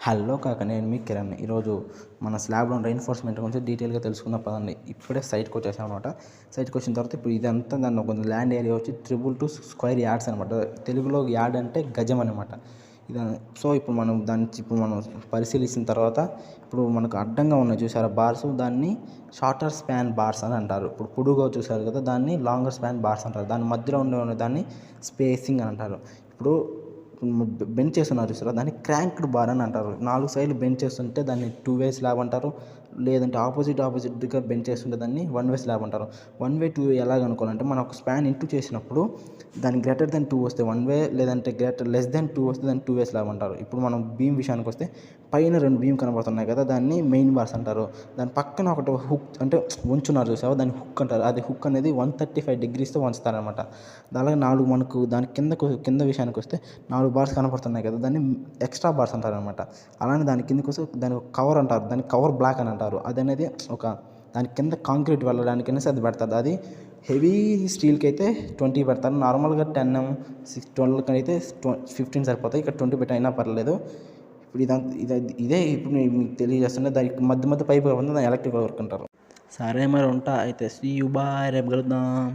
Hello కాక నేను మీ కిరణ్. ఈరోజు మన స్లాబ్లో రెయిన్ఫోర్స్మెంట్ గురించి డీటెయిల్గా తెలుసుకుందాం పదండి. ఇప్పుడే సైట్కి వచ్చేసాం అనమాట. సైట్కి వచ్చిన తర్వాత ఇప్పుడు ఇదంతా దాన్ని ఒక ల్యాండ్ ఏరియా వచ్చి 222 స్క్వేర్ యార్డ్స్ అనమాట. తెలుగులో యార్డ్ అంటే గజం అనమాట. ఇది సో ఇప్పుడు మనం పరిశీలించిన తర్వాత ఇప్పుడు మనకు అడ్డంగా ఉన్నాయి చూసారా బార్స్, దాన్ని షార్టర్ స్పాన్ బార్స్ అని అంటారు. ఇప్పుడు పొడుగా చూసారు కదా, దాన్ని లాంగర్ స్పాన్ బార్స్ అంటారు. దాని మధ్యలో ఉండే దాన్ని స్పేసింగ్ అని అంటారు. ఇప్పుడు బెండ్ చేస్తున్నారు చూసారా, దాన్ని క్రాంక్డ్ బార్ అని అంటారు. 4 సైడ్లు బెండ్ చేస్తుంటే దాన్ని 2 వే స్లాబ్ అంటారు. లేదంటే ఆపోజిట్గా బెండ్ చేస్తుంటే దాన్ని 1 వే స్లాబ్ అంటారు. 1 వే 2 వే ఎలాగ అనుకోవాలంటే, మనం ఒక స్పాన్ ఇంటూ చేసినప్పుడు దాన్ని గ్రేటర్ దెన్ 2 వస్తే 1 వే, లేదంటే లెస్ దెన్ 2 వస్తే దాన్ని 2 వే స్లాబ్ అంటారు. ఇప్పుడు మనం బీమ్ విషయానికి వస్తే పైన 2 బీమ్ కనబడుతున్నాయి కదా, దాన్ని మెయిన్ బార్స్ అంటారు. దాని పక్కన ఒకటి హుక్ అంటే ఉంచున్నారు చూసావా, దాన్ని హుక్ అంటారు. అది హుక్ అనేది 135 డిగ్రీస్తో వంచుతారనమాట. అలాగే 4 మనకు దాని కింద విషయానికి వస్తే 4 బార్స్ కనపడుతున్నాయి కదా, దాన్ని ఎక్స్ట్రా బార్స్ అంటారు అనమాట. అలానే దాని కిందకి వస్తే దాని కవర్ అంటారు, దాన్ని కవర్ బ్లాక్ అని అంటారు. అది అనేది దాని కింద కాంక్రీట్ వెళ్ళడానికి అనేసి అది పెడతారు. అది హెవీ స్టీల్కి అయితే 20 పెడతారు. నార్మల్గా 10 12 అయితే 15 సరిపోతాయి. ఇక్కడ 20 పెట్టి అయినా పర్లేదు. ఇప్పుడు ఇదే ఇప్పుడు మీకు తెలియజేస్తుంటే దానికి మధ్య పైపు దాన్ని ఎలక్ట్రికల్ వర్క్ అంటారు. సరే మరి ఉంటా అయితే, సీ యూ బాయ్, రేపు కలుద్దాం.